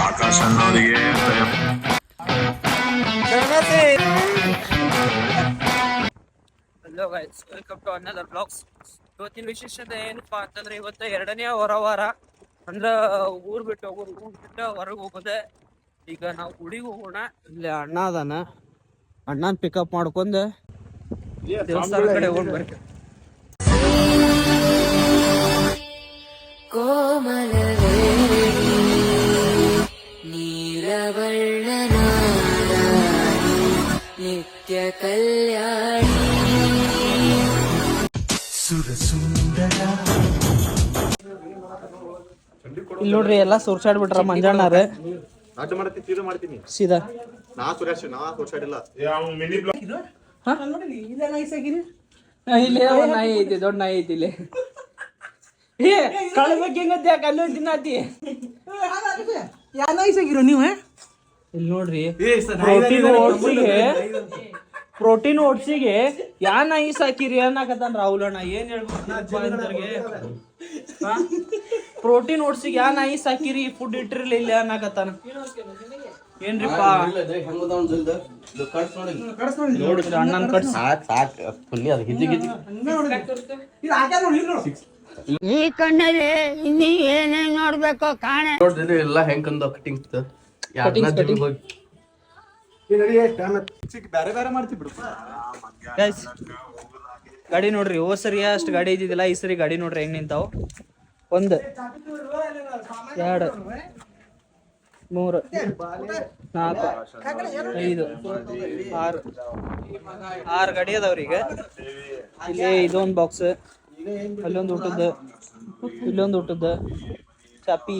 ಆಕಾಶ್ ಅನ್ನೋರಿಗೆ hello guys, welcome to another blogs. ಇವತ್ತಿನ ವಿಶೇಷತೆ ಏನಪ್ಪಾ ಅಂತಂದ್ರೆ ಇವತ್ತು 2ನೇ ವಾರ ಅಂದ್ರೆ ಊರ್ ಬಿಟ್ಟು ಹೊರಗೆ ಹೋಗೋದೆ. ಈಗ ನಾವು ಗುಡಿಗೆ ಹೋಗೋಣ. ಇಲ್ಲಿ ಅಣ್ಣ ಅದಾನ, ಅಣ್ಣನ ಪಿಕಪ್ ಮಾಡ್ಕೊಂಡು ದೇವಸ್ಥಾನ ಕಡೆ ಹೋಗಿ ಬರ್ತೀವಿ. ನಿತ್ಯ ಕಲ್ಯಾಣಿ ಇಲ್ಲಿ ನೋಡ್ರಿ ಎಲ್ಲಾ ಸುರ್ಸಾಡ್ಬಿಟ್ರ ಮಂಜಣ್ಣಾರ ಸೀದಾ. ಇಲ್ಲೇ ನಾಯಿ ಐತಿ, ದೊಡ್ಡ ನಾಯಿ ಐತಿ ಇಲ್ಲಿ. ಕಳ್ಬೇಕು ಹೆಂಗತ್ತೆ, ಕಲ್ಲು ತಿನ್ನತಿ. ನೀವು ಇಲ್ಲಿ ನೋಡ್ರಿ, ಪ್ರೋಟೀನ್ ಓಟ್ಸಿಗೆ ಯಾ ನಾಯಿ ಸಾಕಿರಿ ಅನ್ನಕತ್ತಾನ ರಾಹುಲ್ ಅಣ್ಣ. ಏನ್ ಹೇಳ್ಬೇಕು, ಪ್ರೋಟೀನ್ ಓಟ್ಸಿಗೆ ಯಾ ನಾಯಿ ಸಾಕಿರಿ, ಫುಡ್ ಇಟ್ಟಿರ್ಲಿ ಇಲ್ಲ ಅನ್ನಕತ್ತಾನ. ಏನ್ರಿಪ್ಪ ಅಣ್ಣನ್ ಕಟ್ಸ್ ಈ ಕಣ್ಣಲ್ಲಿ ಇನ್ನೀ ಏನೇನ್ ನೋಡ್ಬೇಕು ಕಾಣೆ ನೋಡ್ರಿ ಎಲ್ಲ ಹೆಂಗಂದ ಕಟಿಂಗ್ ಗಾಡಿ ನೋಡ್ರಿ. ಓ ಸರಿ ಅಷ್ಟು ಗಾಡಿ ಇದ್ದಿದ್ದಿಲ್ಲ, ಈ ಸರಿ ಗಾಡಿ ನೋಡ್ರಿ ಹೆಂಗ್ ನಿಂತಾವ್. 1 2 3 4 5 6 ಗಾಡಿ ಅದಾವ್ರಿ ಈಗ. ಇಲ್ಲಿ ಇದೊಂದು ಬಾಕ್ಸ್, ಅಲ್ಲೊಂದು ಊಟದ್ದು, ಇಲ್ಲೊಂದು ಊಟದ್ದು, ಚಾಪಿ.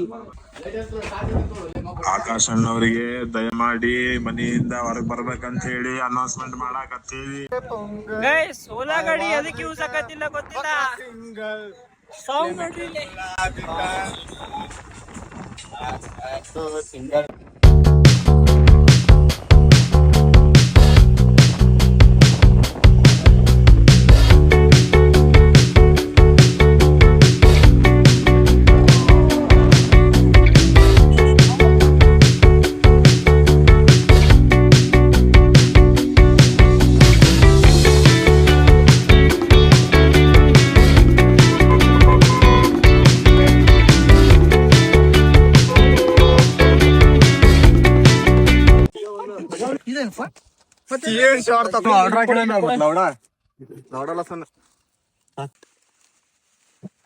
ಆಕಾಶ್ ಅಣ್ಣವರಿಗೆ ದಯಮಾಡಿ ಮನೆಯಿಂದ ಹೊರಗೆ ಬರ್ಬೇಕಂತ ಹೇಳಿ ಅನೌನ್ಸ್ಮೆಂಟ್ ಮಾಡಾಕತ್ತೀವಿ. ಸೋಲಾ ಗಾಡಿ ಅದಕ್ಕೆ ಯೂಸ್ ಆಗತ್ತಿಲ್ಲ ಗೊತ್ತಿಲ್ಲ. ಸೌಂಡ್ ನೋಡ್ರಿ.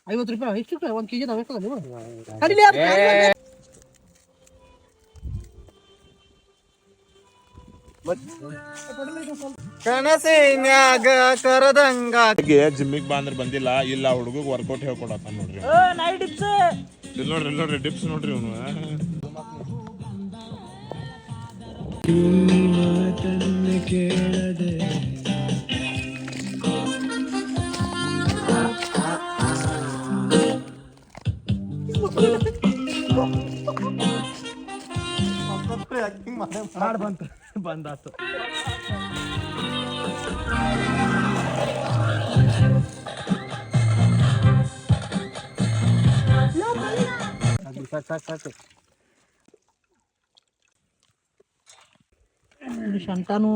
₹50 ಎಷ್ಟು 1 kg ಜಿಮ್ಮಿಗ್ ಬಂದ್ರೆ ಬಂದಿಲ್ಲ, ಇಲ್ಲ ಹುಡುಗ ವರ್ಕೌಟ್ ಹೇಳ್ಕೊಡತ್ತ ನೋಡ್ರಿ. ಇಲ್ಲಿ ನೋಡ್ರಿ ಡಿಪ್ಸ್ ನೋಡ್ರಿ ಅವನು. ಬಂದಾತು. ಶಂಟಾನು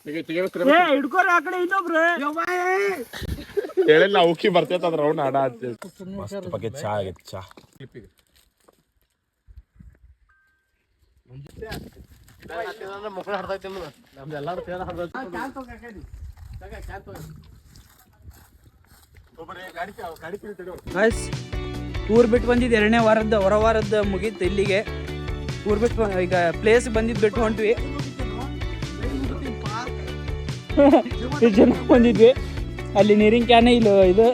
ಹಿಡ್ಕೋರ ಆ ಕಡೆ ಇನ್ನೊಬ್ರು ಹೇಳಿಲ್ಲ ಉಕ್ಕಿ ಬರ್ತೈತ ಅದ್ರ ರೌಂಡ್ ಆಡ ಬಗ್ಗೆ ಚಾ ಆಗೈತಿ. ಚಾ ಊರ್ ಬಿಟ್ಟು ಬಂದಿದ್ದು 2ನೇ ವಾರದ ಮುಗೀತು ಇಲ್ಲಿಗೆ. ಊರ್ ಬಿಟ್ಟು ಈಗ ಪ್ಲೇಸ್ ಬಂದಿದ್ದು ಬಿಟ್ಟು ಹೊಂಟ್ವಿ. ಜನ ಬಂದಿದ್ವಿ. ಅಲ್ಲಿ ನೀರಿನ ಕ್ಯಾನ್ ಇಲ್ಲ ಇದು